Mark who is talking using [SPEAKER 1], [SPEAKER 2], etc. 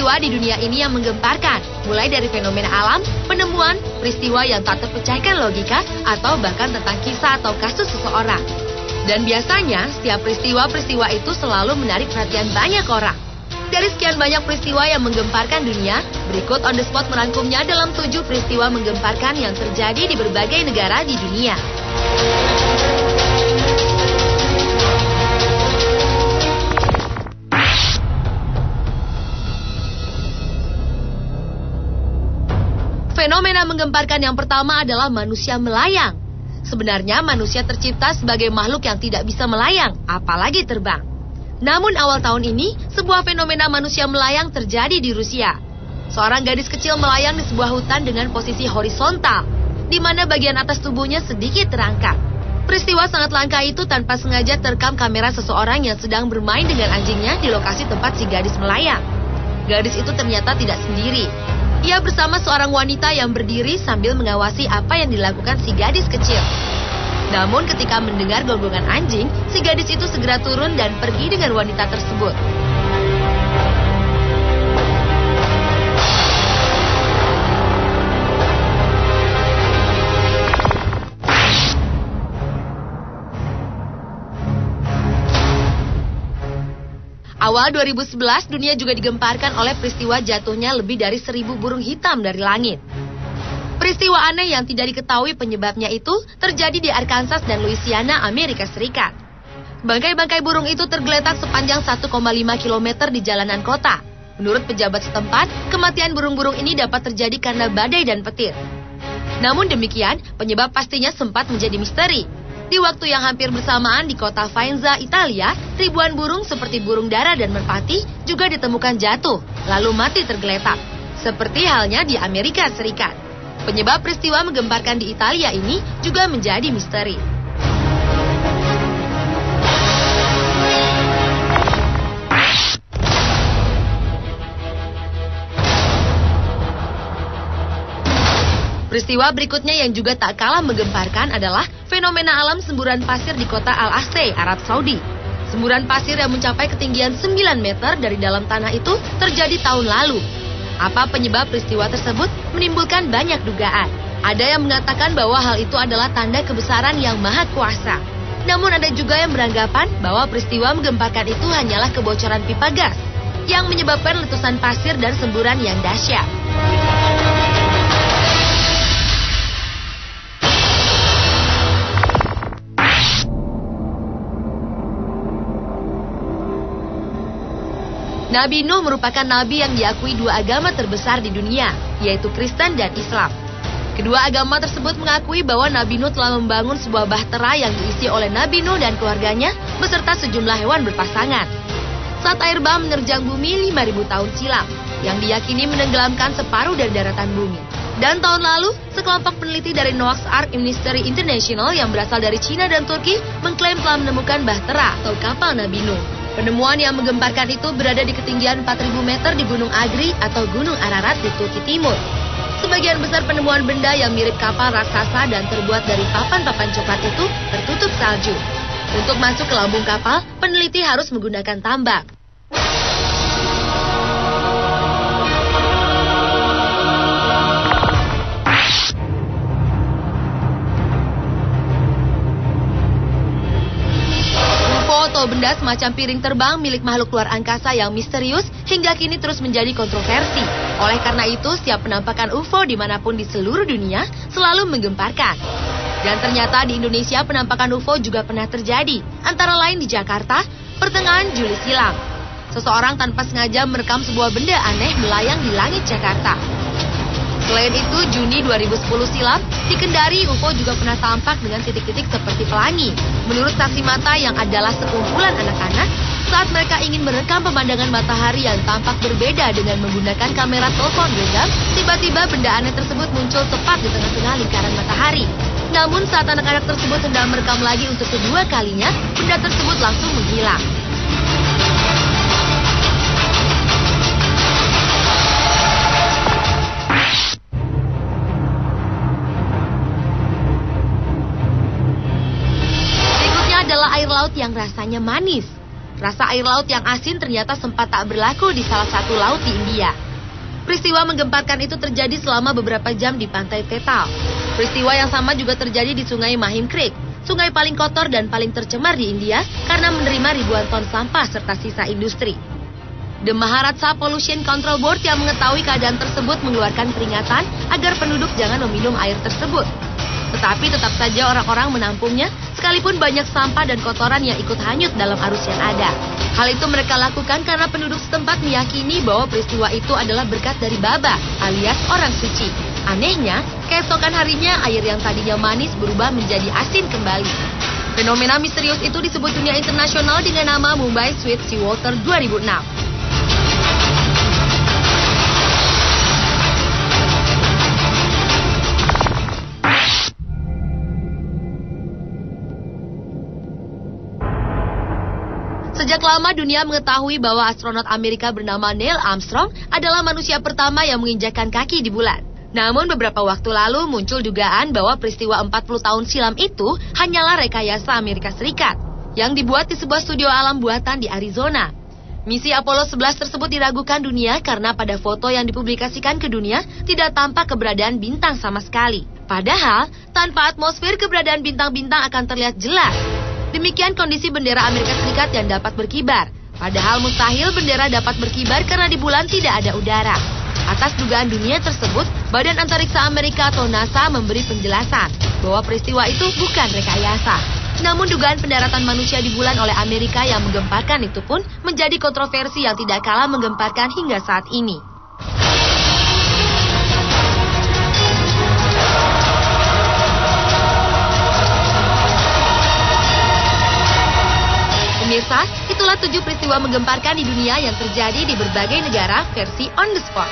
[SPEAKER 1] peristiwa di dunia ini yang menggemparkan, mulai dari fenomena alam, penemuan, peristiwa yang tak terpecahkan logika, atau bahkan tentang kisah atau kasus seseorang. Dan biasanya, setiap peristiwa-peristiwa itu selalu menarik perhatian banyak orang. Dari sekian banyak peristiwa yang menggemparkan dunia, berikut On The Spot merangkumnya dalam 7 peristiwa menggemparkan yang terjadi di berbagai negara di dunia. Fenomena menggemparkan yang pertama adalah manusia melayang. Sebenarnya manusia tercipta sebagai makhluk yang tidak bisa melayang, apalagi terbang. Namun awal tahun ini, sebuah fenomena manusia melayang terjadi di Rusia. Seorang gadis kecil melayang di sebuah hutan dengan posisi horizontal, di mana bagian atas tubuhnya sedikit terangkat. Peristiwa sangat langka itu tanpa sengaja terekam kamera seseorang yang sedang bermain dengan anjingnya di lokasi tempat si gadis melayang. Gadis itu ternyata tidak sendiri. Ia bersama seorang wanita yang berdiri sambil mengawasi apa yang dilakukan si gadis kecil. Namun ketika mendengar gonggongan anjing, si gadis itu segera turun dan pergi dengan wanita tersebut. Awal 2011, dunia juga digemparkan oleh peristiwa jatuhnya lebih dari 1.000 burung hitam dari langit. Peristiwa aneh yang tidak diketahui penyebabnya itu terjadi di Arkansas dan Louisiana, Amerika Serikat. Bangkai-bangkai burung itu tergeletak sepanjang 1,5 km di jalanan kota. Menurut pejabat setempat, kematian burung-burung ini dapat terjadi karena badai dan petir. Namun demikian, penyebab pastinya sempat menjadi misteri. Di waktu yang hampir bersamaan di kota Faenza, Italia, ribuan burung seperti burung dara dan merpati juga ditemukan jatuh, lalu mati tergeletak. Seperti halnya di Amerika Serikat. Penyebab peristiwa menggemparkan di Italia ini juga menjadi misteri. Peristiwa berikutnya yang juga tak kalah menggemparkan adalah fenomena alam semburan pasir di kota Al-Aqsa, Arab Saudi. Semburan pasir yang mencapai ketinggian 9 meter dari dalam tanah itu terjadi tahun lalu. Apa penyebab peristiwa tersebut menimbulkan banyak dugaan. Ada yang mengatakan bahwa hal itu adalah tanda kebesaran yang maha kuasa. Namun ada juga yang beranggapan bahwa peristiwa menggemparkan itu hanyalah kebocoran pipa gas yang menyebabkan letusan pasir dan semburan yang dahsyat. Nabi Nuh merupakan nabi yang diakui dua agama terbesar di dunia, yaitu Kristen dan Islam. Kedua agama tersebut mengakui bahwa Nabi Nuh telah membangun sebuah bahtera yang diisi oleh Nabi Nuh dan keluarganya beserta sejumlah hewan berpasangan. Saat air bah menerjang bumi 5.000 tahun silam, yang diyakini menenggelamkan separuh dari daratan bumi. Dan tahun lalu, sekelompok peneliti dari Noah's Ark Ministry International yang berasal dari Cina dan Turki mengklaim telah menemukan bahtera atau kapal Nabi Nuh. Penemuan yang menggemparkan itu berada di ketinggian 4.000 meter di Gunung Agri atau Gunung Ararat di Turki Timur. Sebagian besar penemuan benda yang mirip kapal raksasa dan terbuat dari papan-papan coklat itu tertutup salju. Untuk masuk ke lambung kapal, peneliti harus menggunakan tambak. Atau benda semacam piring terbang milik makhluk luar angkasa yang misterius hingga kini terus menjadi kontroversi. Oleh karena itu, setiap penampakan UFO dimanapun di seluruh dunia selalu menggemparkan. Dan ternyata di Indonesia penampakan UFO juga pernah terjadi, antara lain di Jakarta, pertengahan Juli silam. Seseorang tanpa sengaja merekam sebuah benda aneh melayang di langit Jakarta. Selain itu, Juni 2010 silam, di Kendari UFO juga pernah tampak dengan titik-titik seperti pelangi. Menurut saksi mata yang adalah sekumpulan anak-anak, saat mereka ingin merekam pemandangan matahari yang tampak berbeda dengan menggunakan kamera telepon genggam, tiba-tiba benda aneh tersebut muncul tepat di tengah-tengah lingkaran matahari. Namun saat anak-anak tersebut sedang merekam lagi untuk kedua kalinya, benda tersebut langsung menghilang. Adalah air laut yang rasanya manis. Rasa air laut yang asin ternyata sempat tak berlaku di salah satu laut di India. Peristiwa menggemparkan itu terjadi selama beberapa jam di pantai Tetal. Peristiwa yang sama juga terjadi di Sungai Mahim Creek, sungai paling kotor dan paling tercemar di India karena menerima ribuan ton sampah serta sisa industri. The Maharashtra Pollution Control Board yang mengetahui keadaan tersebut mengeluarkan peringatan agar penduduk jangan meminum air tersebut. Tetapi tetap saja orang-orang menampungnya, sekalipun banyak sampah dan kotoran yang ikut hanyut dalam arus yang ada. Hal itu mereka lakukan karena penduduk setempat meyakini bahwa peristiwa itu adalah berkat dari Baba, alias orang suci. Anehnya, keesokan harinya air yang tadinya manis berubah menjadi asin kembali. Fenomena misterius itu disebut dunia internasional dengan nama Mumbai Sweet Seawater 2006. Sejak lama dunia mengetahui bahwa astronot Amerika bernama Neil Armstrong adalah manusia pertama yang menginjakkan kaki di bulan. Namun beberapa waktu lalu muncul dugaan bahwa peristiwa 40 tahun silam itu hanyalah rekayasa Amerika Serikat yang dibuat di sebuah studio alam buatan di Arizona. Misi Apollo 11 tersebut diragukan dunia karena pada foto yang dipublikasikan ke dunia tidak tampak keberadaan bintang sama sekali. Padahal, tanpa atmosfer keberadaan bintang-bintang akan terlihat jelas. Demikian kondisi bendera Amerika Serikat yang dapat berkibar. Padahal mustahil bendera dapat berkibar karena di bulan tidak ada udara. Atas dugaan dunia tersebut, Badan Antariksa Amerika atau NASA memberi penjelasan bahwa peristiwa itu bukan rekayasa. Namun dugaan pendaratan manusia di bulan oleh Amerika yang menggemparkan itu pun menjadi kontroversi yang tidak kalah menggemparkan hingga saat ini. Pemirsa, itulah 7 peristiwa menggemparkan di dunia yang terjadi di berbagai negara versi on the spot.